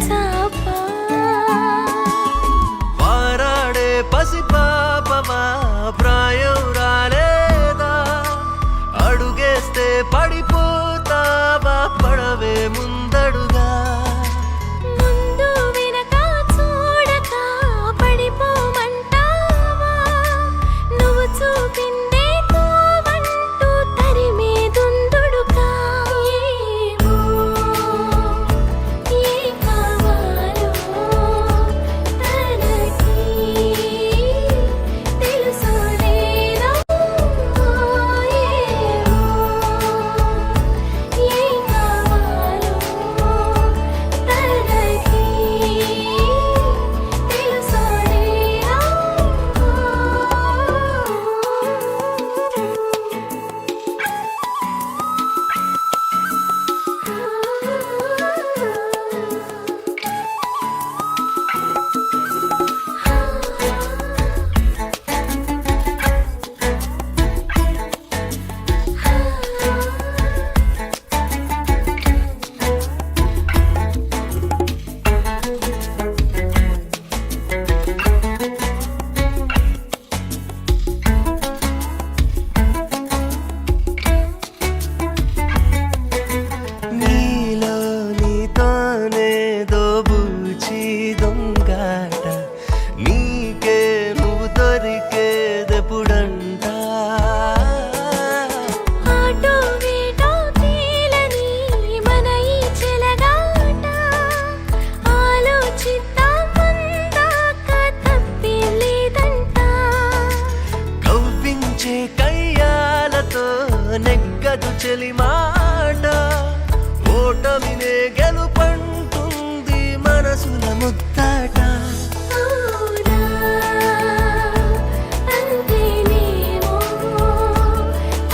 చాపా వారాడే పసిపాపమా ప్రాయం రాలేదా అడుగేస్తే పడిపోతావా పడవే ముందడుగా ముందు వెనక చూడక పడిపోమంటావా నువ్వు చూపిందే తోవంటూ తరిమే దుందుడుగా ఏమో ఏ కావాలో తనకి తెలుసులేదా ఏమో ఏ కావాలో తనకి నీలో నీతోనే దోబూచి దొంగాట నీకే నువ్వు దొరికేదెప్పుడంట ఆటో వేటో తేలని మన ఈ చెలగాట ఆలోచిద్దాం అందాక తప్పేం లేదంట కవ్వించే కయ్యాలతో నెగ్గదు చెలిమాట ఓటమినే గెలుపంటుంది మనసుల ముద్దాట అవునా అంతేనేమో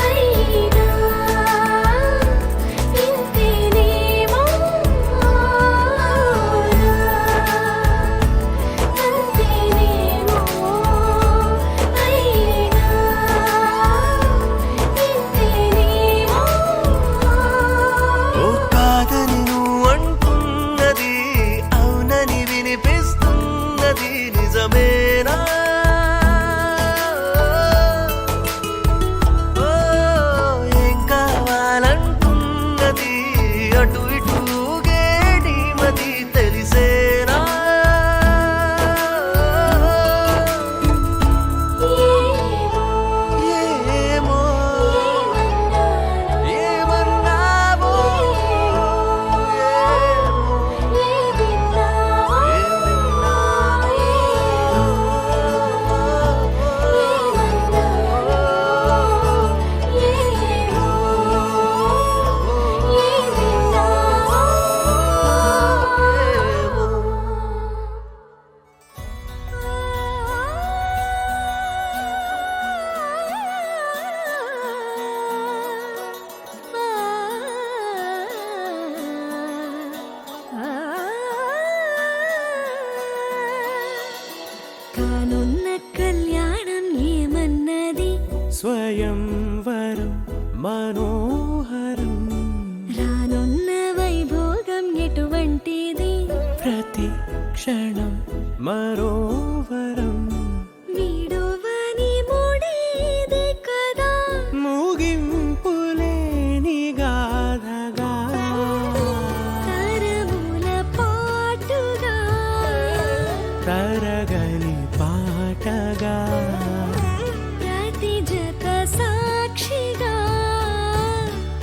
అయినా ఇంతేనేమో అవునా అంతేనేమో అయినా ఇంతేనేమో ఓ కాదని నువ్వు అంటున్నది అవునని వినిపిస్తున్నది నిజమేనా ఓ ఏం కావాలంటున్నది అటు ఇటు ఊగేటి మది తెలిసేనా ఏమో ఏమన్నావో కానున్న కళ్యాణం ఏమన్నది స్వయంవరం మనోహరం రానున్న వైభోగం ఎటువంటిది ప్రతి క్షణం మరోవరం వీడువని ముడేది కదా ముగింపులేని గాథగా తరముల పాటుగా తరగని పాటగా ప్రతి జత సాక్షిగా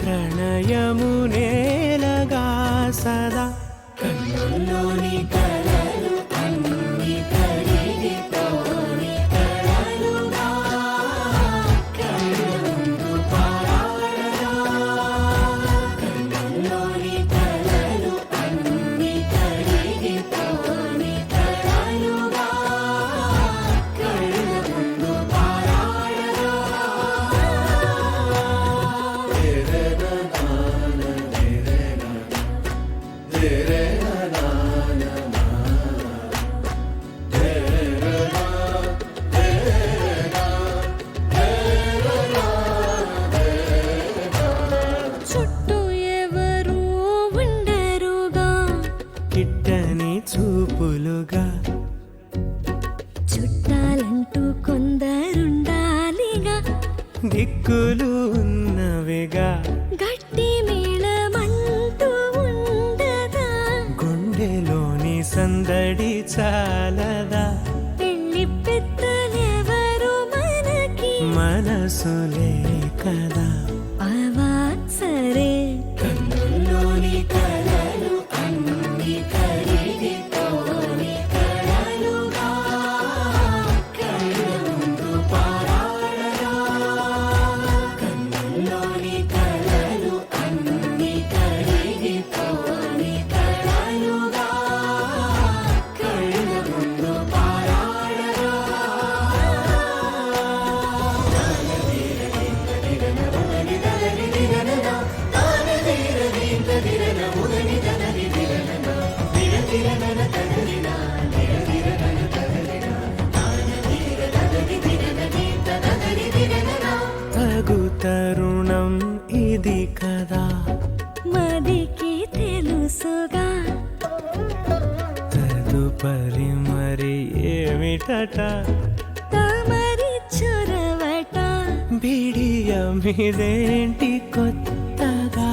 ప్రణయము నేలగా సదా కన్నుల్లోని కలలు అన్ని కరిగిపోని కలలుగా కళ్ళు ముందు పారాడగా కన్నుల్లోని కలలు అన్ని కరిగిపోని కలలుగా కళ్ళు ముందు పారాడగా రే రే నా తీర్చాలంటూ కొందరుండాలిగా. దిక్కులు ఉన్నవిగా గట్టి మేళమంటూ ఉండదా, గుండెలోని సందడి చాలదా, పెళ్లి పెద్దలెవరు మనకి మనసులే కదా. అవా సరే, కన్నుల్లోని కలలు అన్ని కరిగిపోని కలలుగా కళ్ళ ముందు పారాడరా. కన్నుల్లోని కలలు అన్ని కరిగిపోని కలలుగా కళ్ళ ముందు పారాడరా. తగు తరుణం ఇది కదా, మదికి తెలుసుగా. తదుపరి మరి ఏమిటట, తమరి చొరవట, బిడియమిదేంటి కొత్తగా,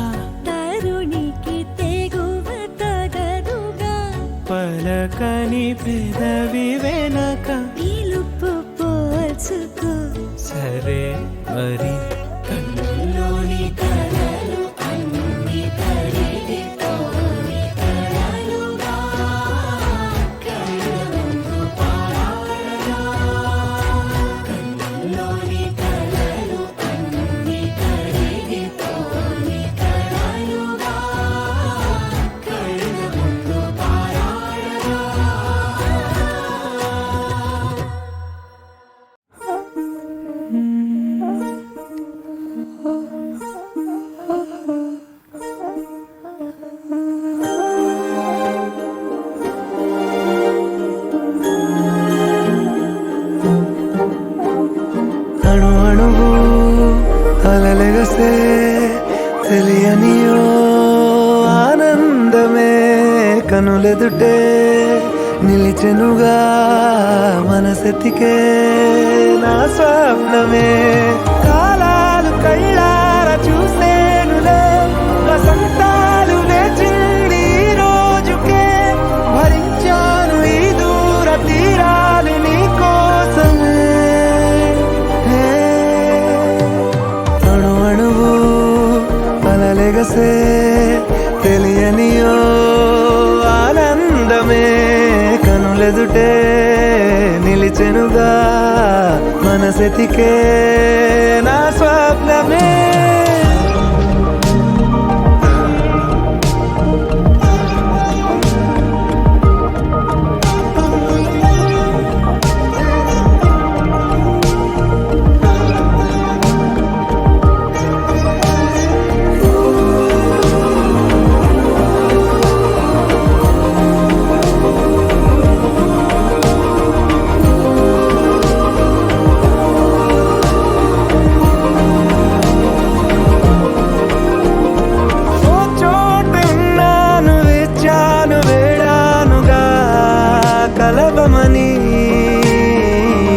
తరుణికి తెగువ తగదుగా. పలకని పెదవి వెనక పిలుపు పోల్చుకో, సరే మరి. కన్నుల్లోని కలలు అన్ని కరిగిపోని కలలుగా కళ్ళ ముందు పారాడరా. కన్నుల్లోని కలలు అన్ని కరిగిపోని కలలుగా కళ్ళ ముందు పారాడరా. అణు అణువు అలలెగసే తెలియనియో ఆనందమే కనులెదుటే నిలిచెనుగా మనసెతికే నా స్వప్నమే. కాలాలు కళ్ళార చూసేనులే వసంతాలు వేచింది ఈ రోజుకే. భరించాను ఈ దూర తీరాలు నీ కోసమే. అణు అణువు అలలెగసే తెలియనియో ఆనందమే కనులెదుటే నిలిచెనుగా మనసెతికే నా స్వప్నమే. ఓ చోటున్నాను వేచాను వేడానుగా కలవమని,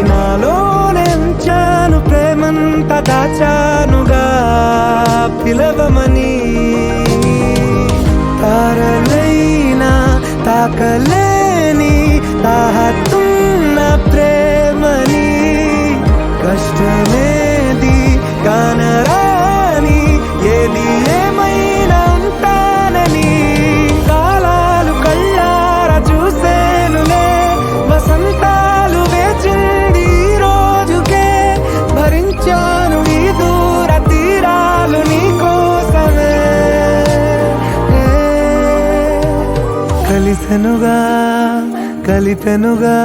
నాలోనెంచాను ప్రేమంత దాచానుగా పిలవమని. తారలైనా తాకలేని తాహతున్న ప్రేమని, కష్టమేది కానరాని ఏది ఏమైనా ఉంటానని. కాలాలు కళ్ళార చూసేనులే వసంతాలు వేచింది ఈ రోజుకే. భరించాను ఈ దూర తీరాలు నీ కోసమే. కలిసెనుగా కలిపెనుగా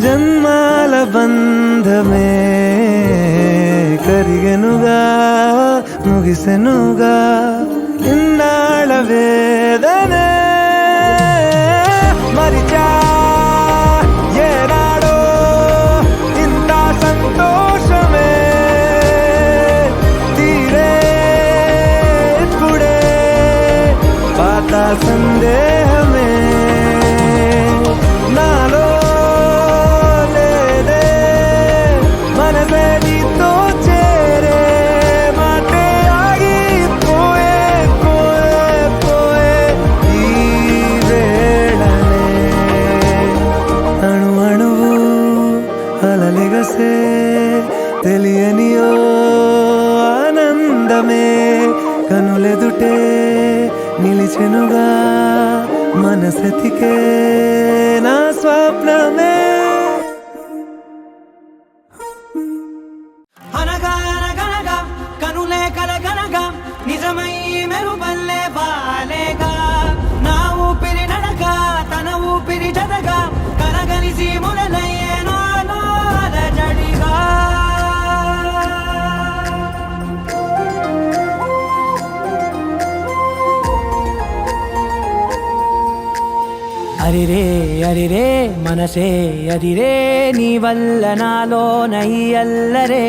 జన్మాల బంధమే. కరిగెనుగా ముగిసెనుగా ఇన్నాళ్ళ వేదనే. మరిచా ఏనాడో ఇంత సంతోషమే తీరే ఇప్పుడే పాత సందేహమే నాలో లేదే సొగసే తెలియని ఓ ఆనందమే కనులెదుటే నిలిచెనుగా మనసతికే నా స్వప్నమే అనగా అనగనగా కనులే కలగనగా నిజమై మెరుపల్లే బాలేగా నా ఊపిరి నడక తన ఊపిరి జతగా కలగలిసి మొదలయ్యేనో అలజడిగా అరిరే అరిరే మనసే అరిరే నీ వల్ల నాలో నయ్యల్లరే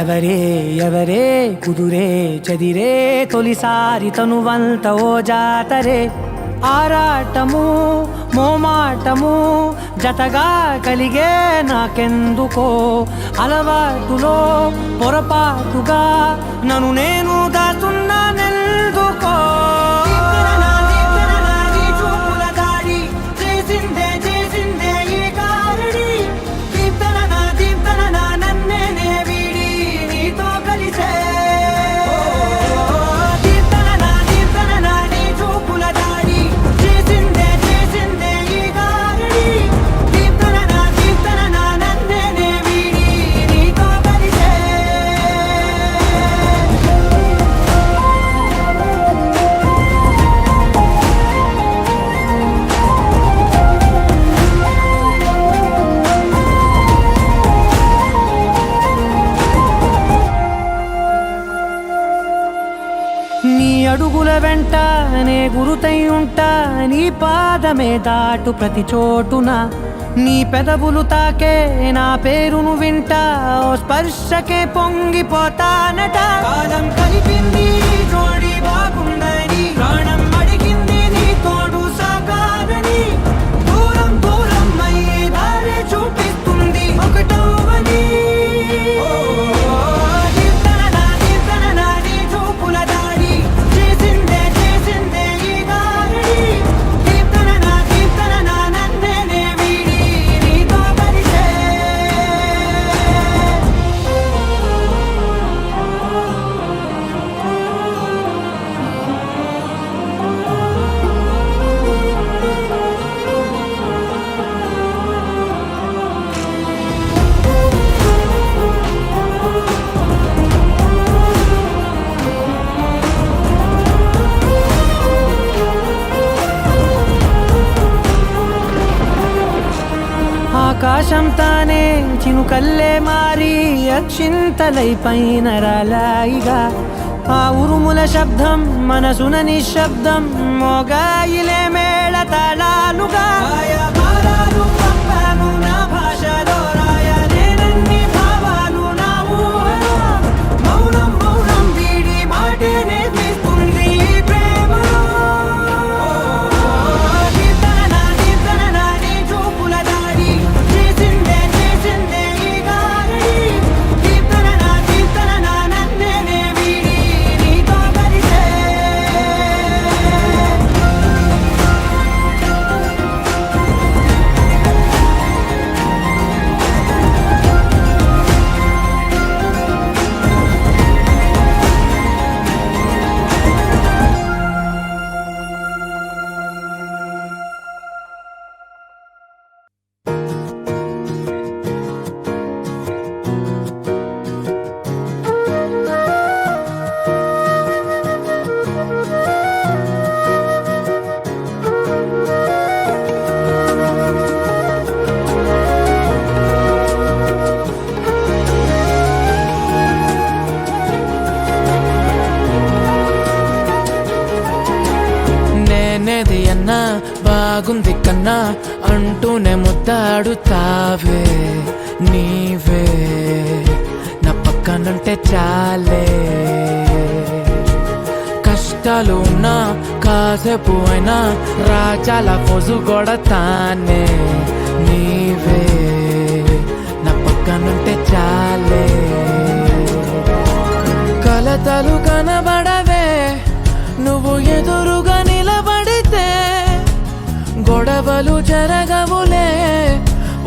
ఎవరే ఎవరే కుదురే చదిరే తొలిసారి తనువంత ఓ జాతరే ఆరాటము మోమాటము జతగా కలిగే నాకెందుకో అలవాటులో పొరపాటుగా నన్ను నేను దాస్తున్నానెందుకో నీ అడుగుల వెంట నే గురుతై ఉంటా నీ పాదమే దాటు ప్రతి చోటున నీ పెదవులు తాకే నా పేరును వింటా ఓ స్పర్శకే పొంగిపోతానట కాలం కలిపింది జోడి బాగుందని ప్రాణం అడిగింది నీ తోడు సాగాలని దూరం దూరం అయ్యి దారి చూపిస్తుంది ఒకటవని ఆకాశం తానే చినుకల్లే మారి అక్షింతలై పైన రాలాయిగా ఆ ఉరుముల శబ్దం మనసున నిశ్శబ్దం మోగాయిలే మేళ తాళాలుగా నా భాషలో రాయలేనన్ని భావాలు నా ఊహలో మౌనం మౌనం వీడి మాటే నేర్పిస్తుంది ప్రేమలో బాగుంది కన్నా అంటూనే ముద్దాడుతావే నీవే నా పక్కనుంటే చాలే కష్టాలు ఉన్నా కాసేపు అయినా రాజాల పొజు కొడతానే నీవే నా పక్కనుంటే చాలే కలతలు కనబడవే నువ్వు ఎదురుగా నిలబడితే గొడవలు జరగవులే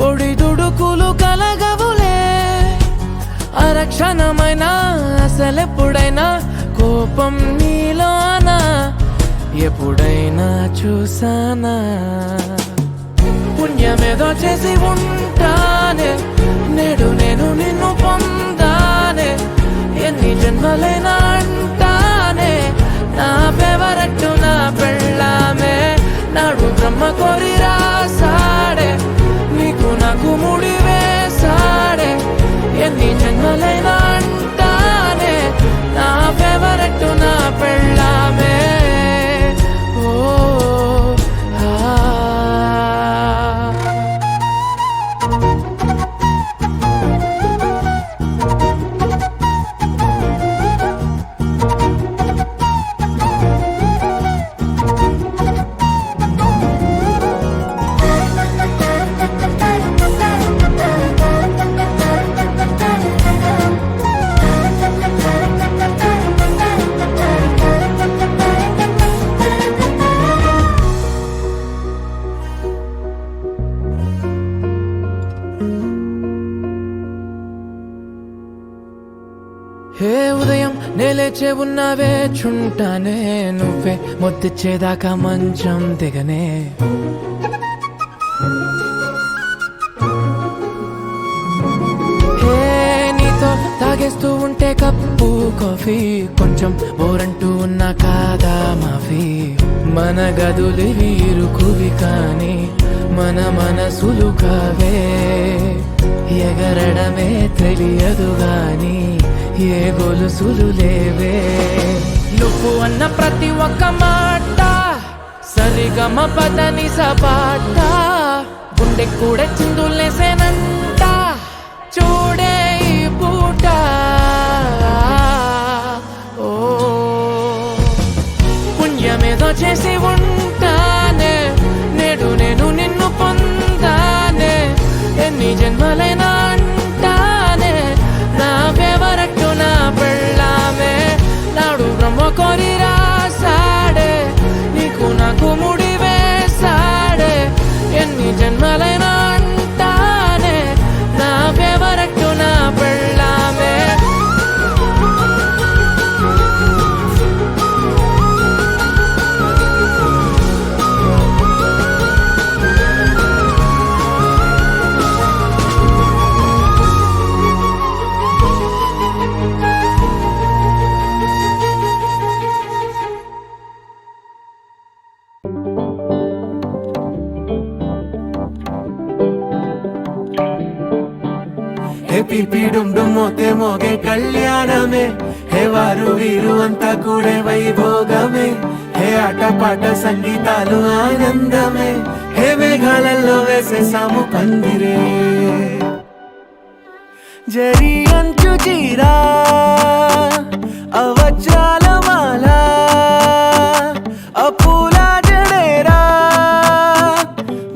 ఒడి దుడుకులు కలగవులే అరక్షణమైనా అసలెప్పుడైనా కోపం నీలోనా ఎప్పుడైనా చూసానా పుణ్యమేదో చేసి ఉంటానే నేడు నేను నిన్ను పొందానే ఎన్ని జన్మలైనా అంటానే నా ఫేవరెట్ నా పెళ్ళామే నాడు బ్రహ్మ కోరి రాసాడే నీకు నాకు ముడి వేసాడే ఎన్ని జన్మలైనా అంటానే నా ఫేవరెట్ నా పెళ్ళామే ఓ ఆ హే ఉదయం నేలేచే ఉన్నావే చుంటానే నువ్వే ముద్దిచ్చేదాకా మంచం దిగనే హే నీతో తాగేస్తూ ఉంటే కప్పు కాఫీ కొంచెం బోరంటూ ఉన్నా కాదా మాఫీ మన గదులివి ఇరుకువి కానీ మన మనసులు కావే ఎగరడమే తెలియదు గాని ఏ గొలుసులు లేవే నువ్వు అన్న ప్రతి ఒక్క మాట సరిగమ పదని సపాట గుండె కూడా చిందులేసేనంట చూడే ఈ పూట ఓ పుణ్యమేదో చేసి ఉంటానే నేడు నేను నిన్ను పొందానే ఎన్ని జన్మలైనా అంటానే నా ఫేవరెట్ నా పెళ్ళామే నాడు బ్రహ్మ కోరి రాసాడే నీకు నాకు ముడి వేసాడే ఎన్ని జన్మలైనా అంటానే నా ఫేవరెట్ నా పెళ్ళామే హే పిపి డుమ్ డుమ్ మోతే మోగే కళ్యాణమే హే వారు వీరు అంతా కూడే వైభోగమే హే ఆటపాట సంగీతాలు ఆనందమే హే మేఘాలలో వేసేసాము పందిరే జరి అంచు చీరా అవజ్రాల మాల అపూల జడేరా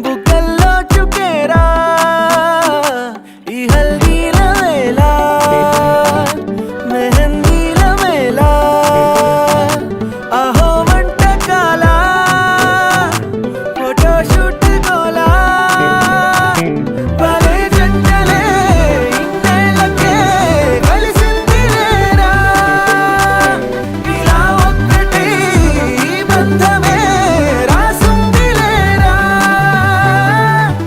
బుగ్గల్లో చుకేరా ఈ హల్దీల వేళ మెహందీల వేళ అహో వంటకాల ఫోటోషూట్ గోలా భలే జంటలే ఇన్నేళ్ళకే కలిసింది లేరా ఇలా ఒక్కటి బంధమే రాసుంది లేరా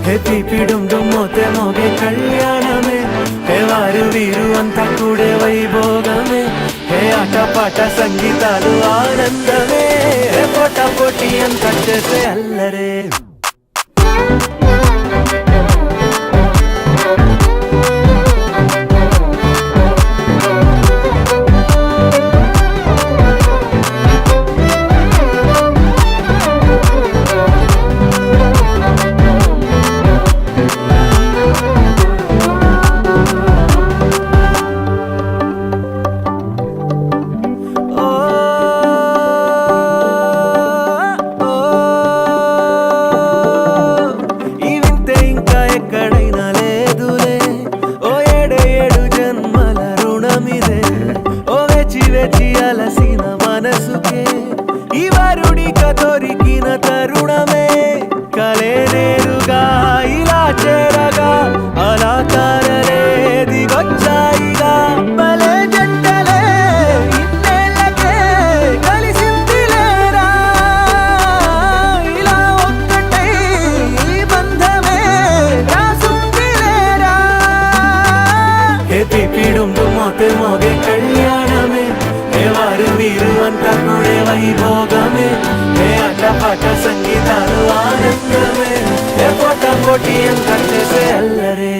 హే పిపి డుమ్ డుమ్ మోతే మోగే కళ్యాణమే హే వారు వీరు అంతా కూడే వైభోగమే హే ఆటపాట సంగీతాలు ఆనందమే హే పోటా పోటీ అంతా చేసే అల్లరే ఓ ఓ హే పిపిడుండు మోతే మోగే కళ్యాణమే హే వారు వీరు అంతా కూడే వైభోగమే హే అటపాట సంగీతాలు ఆనందమే హే పోటా పోటీ అంతా చేసే అల్లరే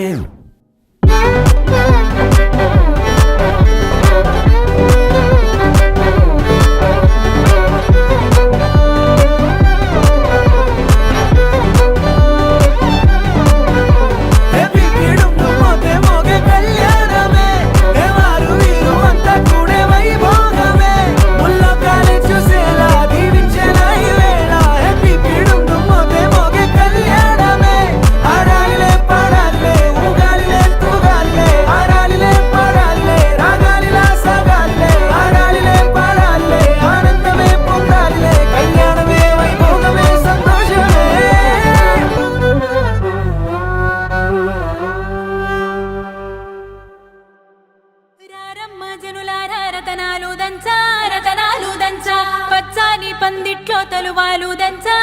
పచ్చాని పందిట్లో తలువాలు దంచా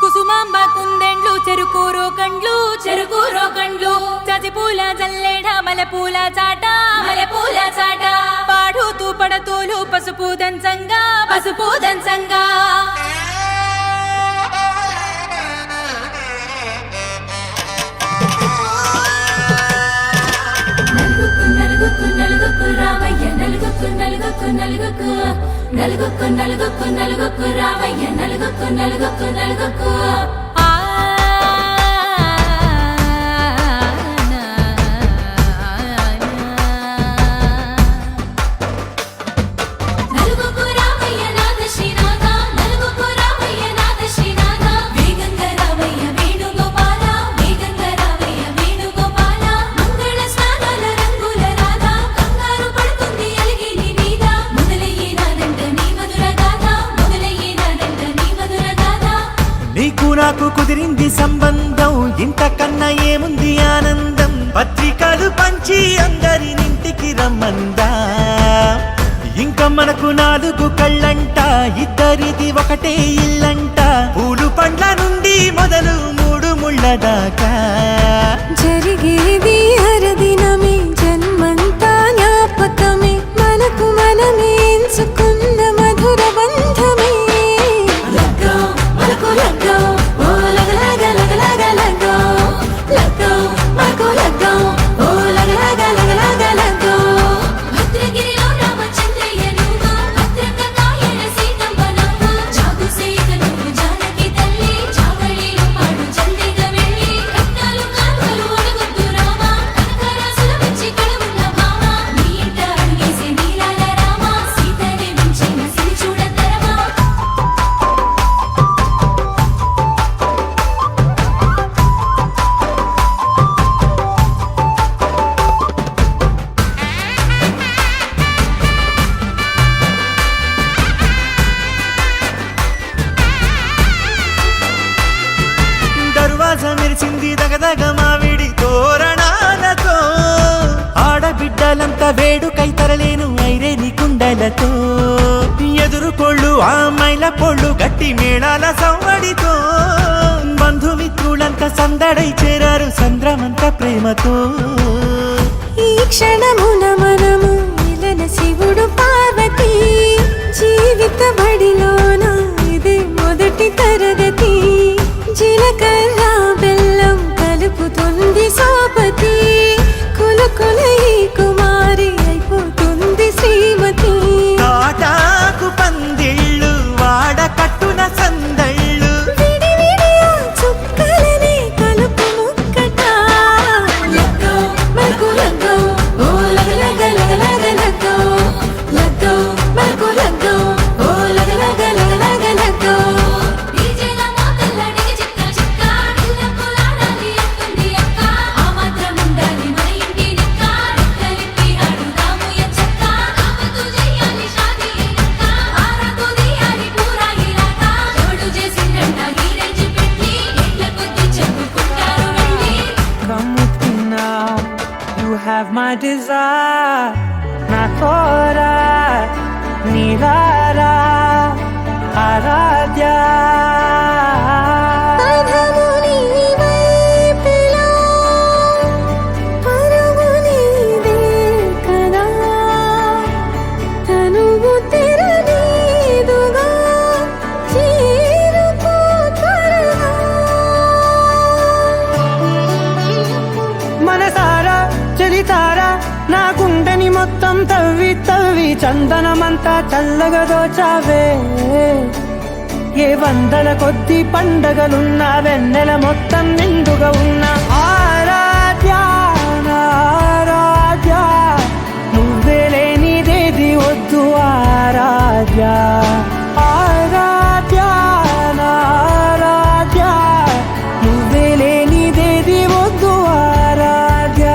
కుసుమాంబ కుందెండ్లు చెరుకూరో కండ్లు చజిపూల జల్లేడ మలపూల చాట పాడుతూ పడతూలు పసుపు దంచంగా నలుగుకు రామయ్య నలుగుకు రామయ్య నలుగుకు నాకు కుదిరింది సంబంధం ఇంతకన్నా ఏముంది ఆనందం పత్రికలు పంచి అందరినింటికి రమ్మందా ఇంకా మనకు 4 కళ్ళంట ఇద్దరిది ఒకటే ఇల్లంట పూలు పండ్ల నుండి మొదలు 3 ముళ్ళ దాకా జరిగేది హరదినమే జన్మంతా జ్ఞాపకమే మనకు మనమే ఎంచుకున్న మధుర బంధమే మెరిసింది దగదగ మావిడి తోరణాలతో ఆడబిడ్డలంతా వేడుకై తరలేను ఐరేని కుండలతో ఎదురుకోళ్ళు ఆ మైల పొళ్ళు గట్టి మేళాల సవ్వడితో బంధుమిత్రులంతా సందడై చేరారు సంద్రమంత ప్రేమతో ఈ క్షణమున మనము ఇలన శివుడు పార్వతి జీవిత బడిలోన ఇది మొదటి తరగతి జీలకర్ర బెల్లం కలుపుతుంది సోపతి కులుకుల ఈ కుమారి అయిపోతుంది శ్రీమతి తాటాకు పందిళ్ళు వాడ కట్టున సందళ్ళు విడివిడియా చుక్కలని కలుపు ముక్కట మనకు లగ్గో ఓ లగ లగ లగ లగ లగ్గో లగ్గో మనకు లగ్గో ఓ లగ లగ లగ లగ లగ్గో Have my desire, na thora, nilara, aradya. Adhamuni vai తవ్వి తవ్వి చందనమంతా చల్లగా దోచావే. ఏ వందల కొద్ది పండగలున్న వెన్నెల మొత్తం నిండుగా ఉన్న ఆరాధ్య నా ఆరాధ్య, నువ్వే లేనిదేది వద్దు ఆరాధ్య. ఆరాధ్య నా ఆరాధ్య, నువ్వే లేనిదేది వద్దు ఆరాధ్య.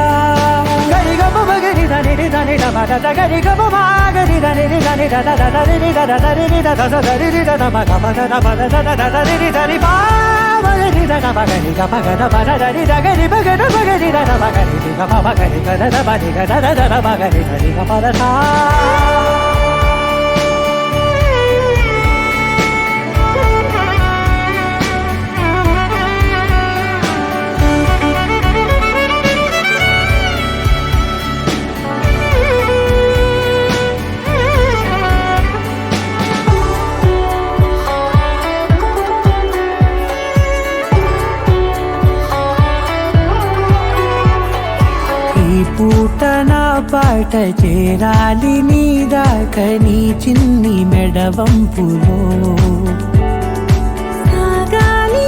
గరిగమ మగరి దని దని దమ దద గరిగమ మాగరి దని దని దద దద రి దద దరి రి దద దరి రి దద మగ మగ దమ దద దద రి దని పా మగరి దద మగరి గ మగ దమ దరి దగరి మగ మగరి దద మగరి రి గ మగరి గ దద మగరి గ దద దద మగరి రి గ పద సా. పూట నా పాట చేరాలి నీ దాకా నీ చిన్ని మెడవంపులో. సాగాలి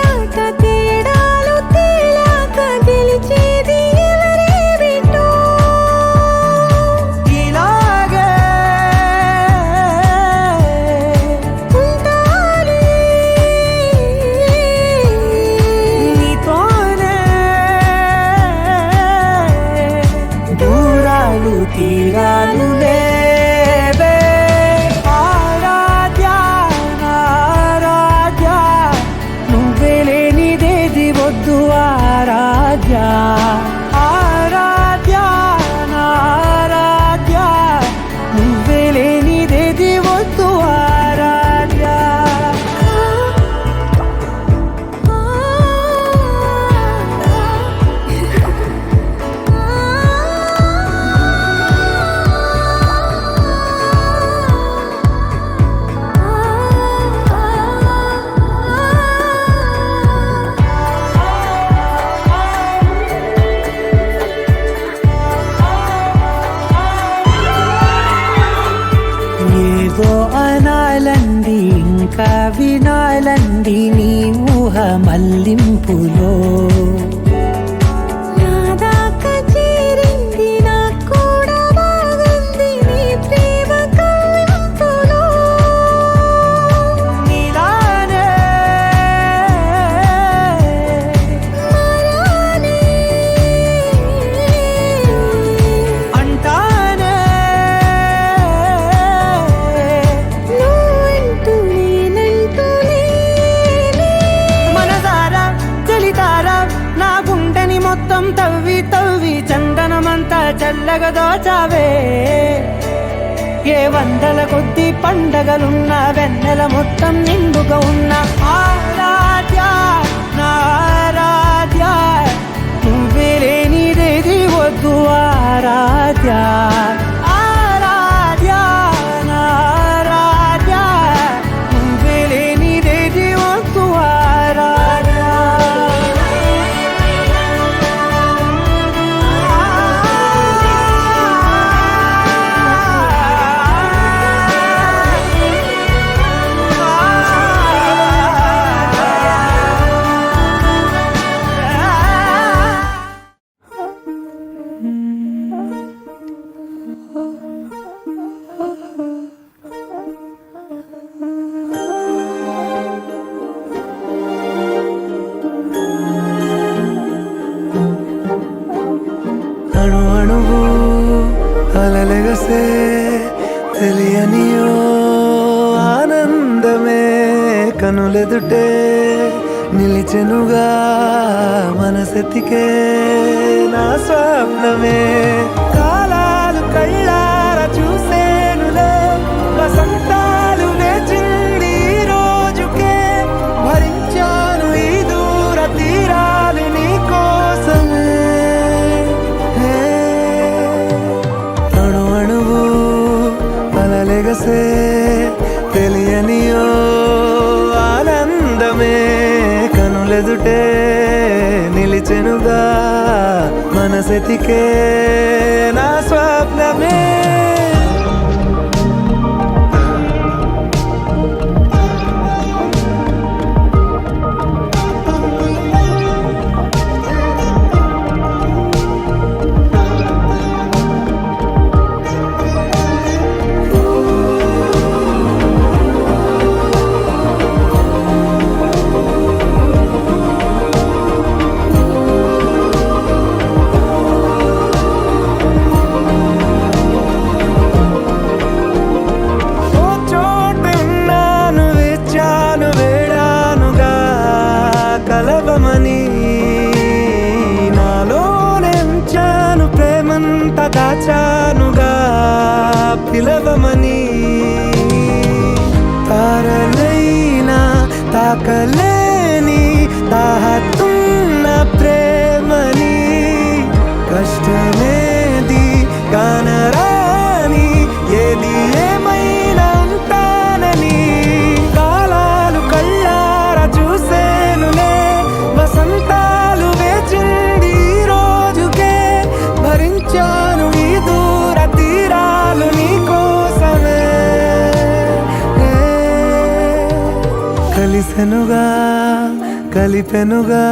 ఆట తేడాలు తేలాక గెలిచేది ఎవరే బిడ్డో. ఇలాగే ఉంటాలి నీతోనే దూరాలు తీరాలు లేవే. ఆరాధ్య నా ఆరాధ్య, నువ్వే లేనిదేది వద్దు ఆరాధ్య. ఆరాధ్య నా ఆరాధ్య, నువ్వే లేనిదేది వద్దు ఆరాధ్య. ఏదో అనాలండి ఇంకా వినాలండి నీ ఊహ మల్లింపులో. నా దాకా చేరింది నాకు కూడా బాగుంది నీ ప్రేమ కవింపులో. నీలానే మరానే అంటానే నువ్వంటూ నేనంటూ లేనే. మనసారా చలితారా నా గుండెని మొత్తం తవ్వి తవ్వి చందనమంతా చల్లగా దోచావే. ఏ వందల కొద్ది పండగలున్న వెన్నెల మొత్తం నిండుగా ఉన్న ఆరాధ్య నా ఆరాధ్య, నువ్వే లేనిదేది వద్దు ఆరాధ్య. ఆరాధ్య నా ఆరాధ్య, నువ్వే లేనిదేది వద్దు ఆరాధ్య. అణు అణువు అలలెగసే తెలియనియో ఆనందమే కనులెదుటే నిలిచెనుగా మనసెతికే నా స్వప్నమే. కాలాలు కళ్ళార చూసేనులే వసంతాలు వేచింది ఈ రోజుకే. భరించాను ఈ దూర తీరాలు నీ కోసమే. అణు అణువు అలలెగసే తెలియనియో ఆనందమే కనులెదుటే నిలిచెనుగా మనసెతికే నా స్వప్నమే ఓ చోటున్నాను వేచాను వేడానుగా కలవమని నాలోనెంచాను ప్రేమంత దాచానుగా పిలవమని తారలైనా తాకలేని తాహతున్న ప్రేమని కష్టమేది కానరాని ఏది ఏమైనా ఉంటానని కాలాలు కళ్ళార చూసేనులే వసంతాలు వేచింది ఈ రోజుకే భరించాను ఈ దూర తీరాలు నీ కోసమే కలిసెనుగా కలిపెనుగా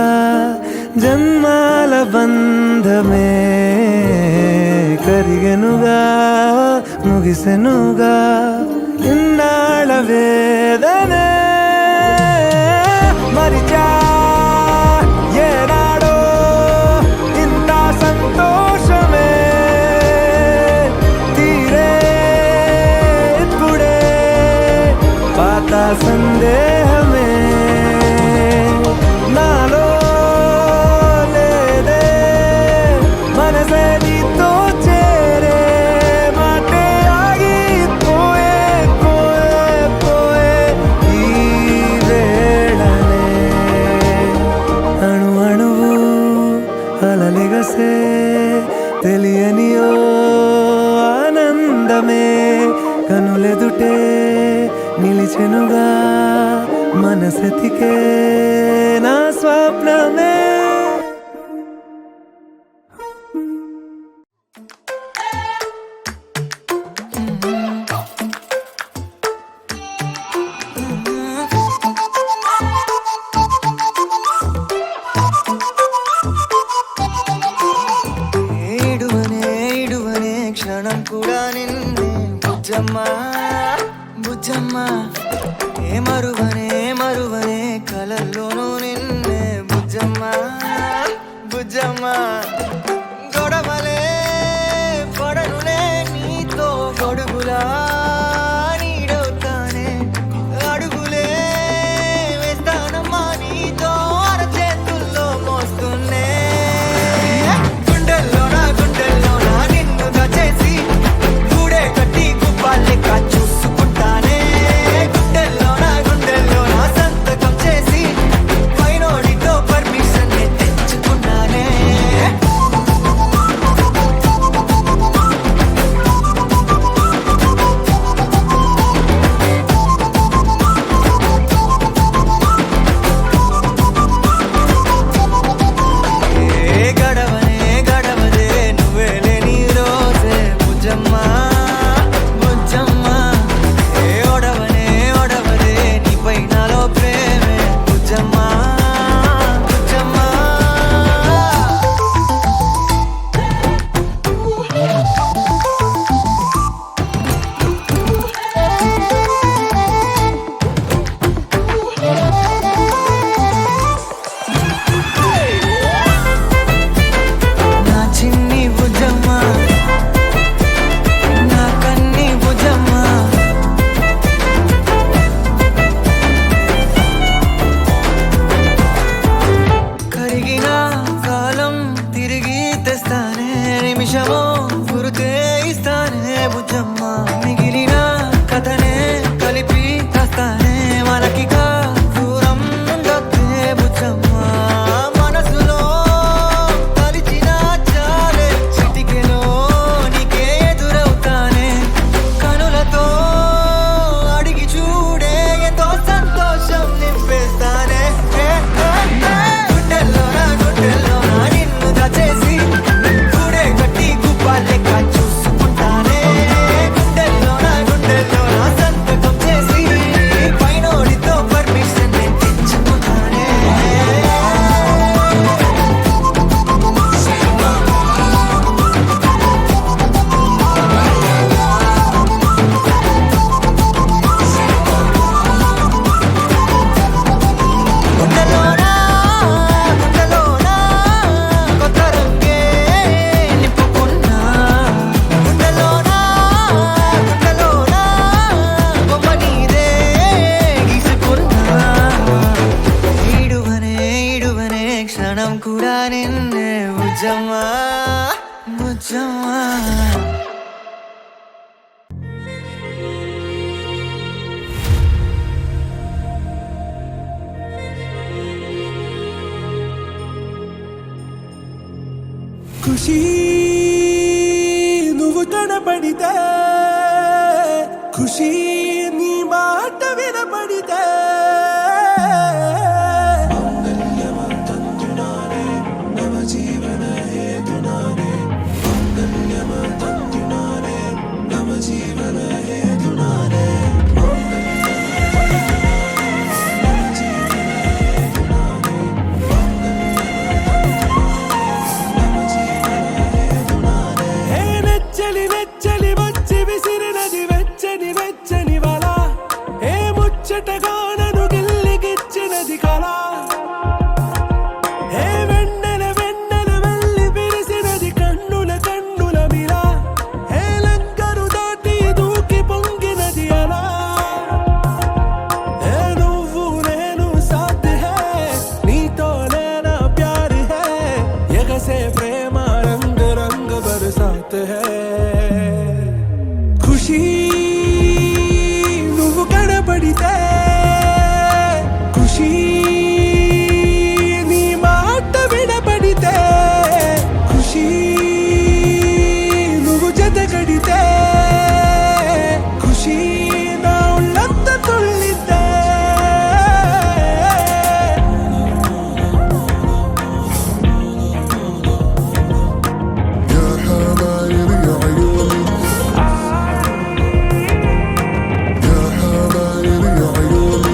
జన్మాల బంధమే కరిగెనుగా ముగిసెనుగా ఇన్నాళ్ళ వేదనే మరిచా ఏనాడో ఇంత సంతోషమే తీరే ఇప్పుడే పాత సందేహమే నాలో లేదే మనసే నీతో చేరే మాటే ఆగిపోయే పోయే పోయే ఈ వేళనే అణు అణువు అలలిగసే తెలియని ఓ ఆనందమే కనులెదుటే నిలిచెనుగా మనసెతికే నా స్వప్నమే ఇడువనే క్షణం కూడా నిన్నే బుజ్జమ్మా బుజ్జమ్మా ఏ మరువనే కలల్లోనూ నిన్నే బుజ్జమ్మా బుజ్జమ్మా గొడవలే పడనులే నీతో గొడుగులా నీడవుతానే అడుగులే వేస్తానమ్మా నీతో అరచేతుల్లో మోస్తున్నే గుండెల్లోనా నిన్ను దచేసి గూడే కట్టి గుప్పాలెక్క చూసుకుంటానే గుండెల్లోనా సంతకం చేసి పైనోడితో పర్మిషన్ క్షణం కూడా నిన్నే ముజ్జమ్మా ముజ్జమ్మా ఖుషి నువ్వు కనపడితే ఖుషి నీ మాట వినపడితే ముచ్చటగానను గిల్లిగిచ్చినది కళ ఏ వెన్నెల వెన్నెల వెళ్ళి విరిసినది కన్నుల కన్నుల మిల ఏ లంకను దాటి దూకి పొంగినది అలా ఏ నువ్వు నేను సాథ్ హై నీతో లేనా ప్యార్ హై ఎగసే ప్రేమ రంగ్ రంగ్ బరసాత్ హై ఖుషి నువ్వు కనపడితే ఖుషి నీ మాట వినపడితే ఖుషి నువ్వు జత కడితే ఖుషి నా ఉళ్ళంత తుళ్ళితే يا حبايب يا عيوني يا حبايب يا عيوني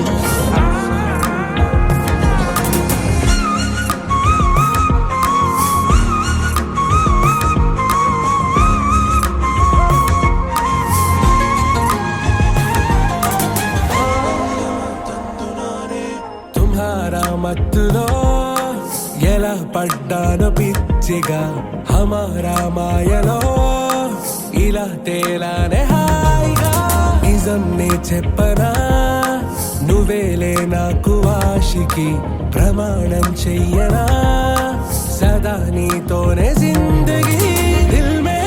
తుమ్హారా మత్తులో ఎలా పడ్డాను పిచ్చిగా హమారా మాయలో ఇలా తేలానే హాయిగా నిజం నే చెప్పనా నువ్వేలే నాకు ఆశికి ప్రమాణం చెయ్యనా సదా నీతోనే జిందగీ దిల్ మే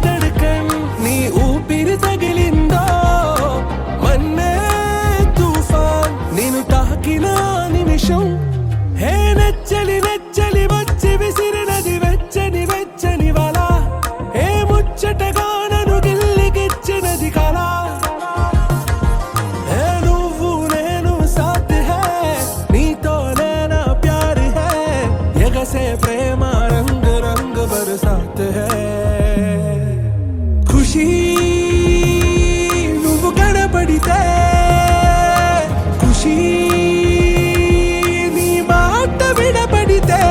ధడ్కన్ నీ ఊపిరి తగిలిందో మన్నే తుఫాన్ నేను తాకిన నిమిషం హే నెచ్చలి నెచ్చలి వచ్చి విసిరినది వెచ్చని వెచ్చని వల ఏ ముచ్చటగానను గిల్లిగిచ్చినది కళ ఏ నువ్వు నేను సాథ్ హై నీతో లేనా ప్యార్ హై ఎగసే ప్రేమ రంగ్ రంగ్ బరసాత్ హై ఖుషి నువ్వు కనపడితే ఖుషి నీ మాట వినపడితే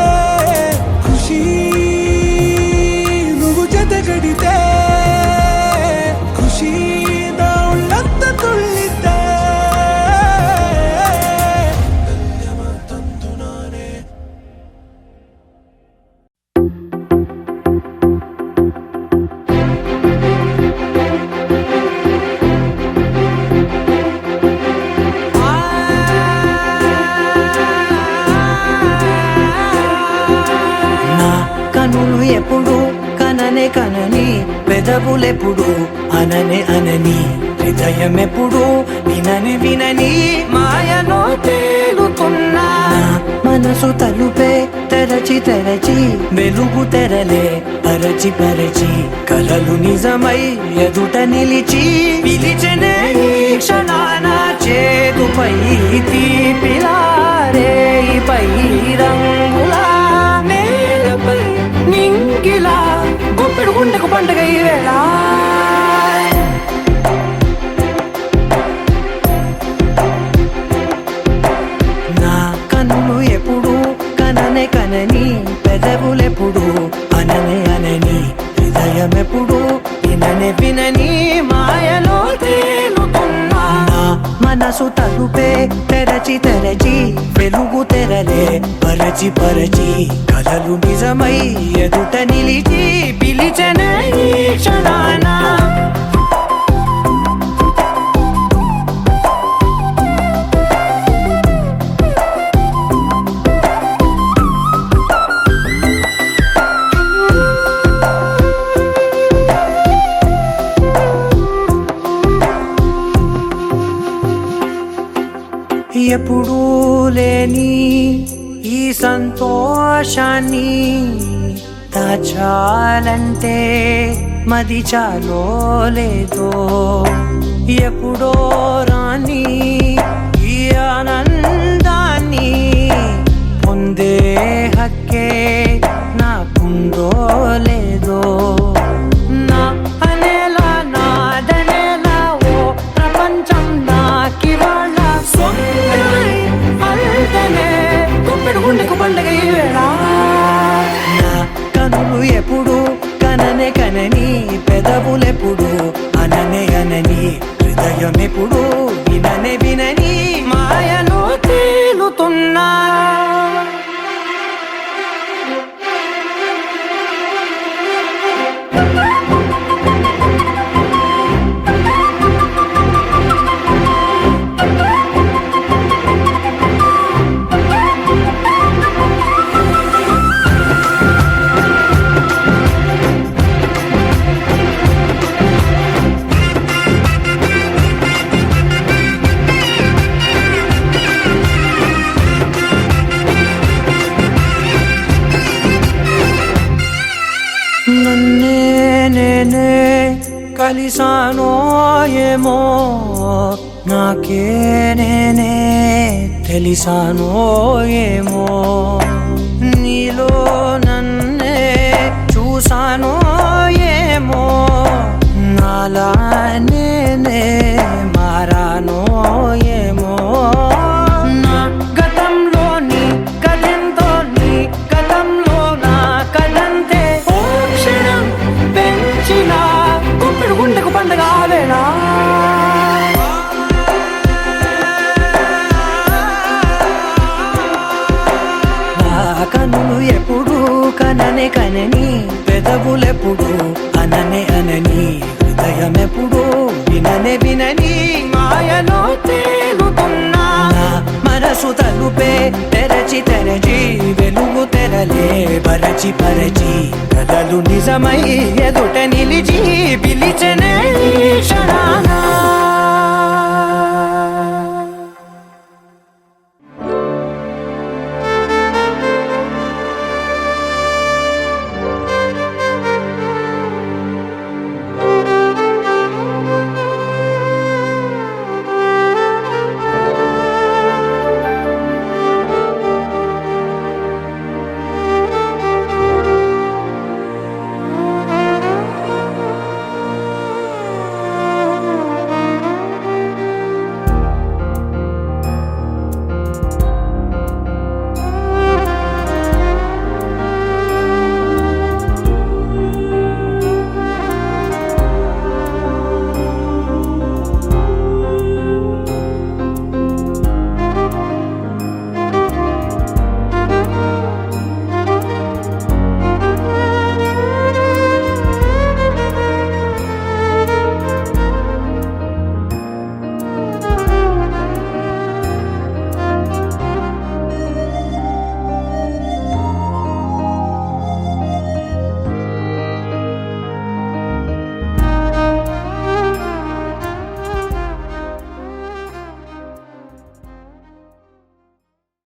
ఖుషి నువ్వు జత కడితే ఖుషి నా ఉళ్ళంత తుళ్ళితే నా కనులు ఎప్పుడు కననే కనని పెదవులెప్పుడు అననే అనని హృదయం ఎప్పుడు వినని వినని మాయలో తేలుతున్నా నా మనసు తలుపే తెరచి తెరచి వెలుగు తెరలే పరచి పరచి కలలు నిజమై ఎదుట నిలిచి పిలిచనే ఈ క్షణాన చేతుపై తీపిలారే పై రంగులా నేలపై నింగిలా గుప్పెడు గుండెకు పండుగ ఈ వేళ నా కన్నులు ఎప్పుడు కననే కనని పెదవులెప్పుడు అననే అనని హృదయం ఎప్పుడు విననే వినని మాయలో తేలుతున్నా నా మనసు తలుపే తెరచి తెరచి వెలుగు తెరలే పరచి పరచి కలలు నిజమై ఎదుట నిలిచి పిలిచనే ఈ క్షణాన ఎప్పుడూ లేని ఈ సంతోషాన్ని దాచాలంటే మది చాలో లేదో ఎప్పుడో రాని ఈ ఆనందాన్ని పొందే హక్కే నాకుందో లేదో నా అనేలా నాదనేలా ఓ ప్రపంచం నాకివాళ్ళ సొంతమై అల్దనే గుప్పెడు గుండెకు పండగ ఈ వేళ నా కనులు ఎప్పుడు కననే కనని పెదవులెప్పుడు అననే అనని హృదయం ఎప్పుడు విననే వినని మాయలో తేలుతున్నా నన్నే నేనే కలిసానో ఏమో నాకే నేనే తెలిసానో ఏమో నీలో నన్నే చూసానో ఏమో నాలా నేనే మారానో ఏమో నా గతంలోని కథంతో నీ గతంలో నా కథంతే ఓ క్షణం పెంచిన గుప్పెడు గుండెకు పండగ ఆవేనా కనులు ఎప్పుడు కననే కనని పెదవులెప్పుడు అననే అనని హృదయం ఎప్పుడు విననే వినని మాయలో తేలుతున్నా మనసు తలుపే తెరచి తెరచి వెలుగు తెరలే పరచి పరచి కలలు నిజమై ఎదుట నిలిచి పిలిచనే క్షణానా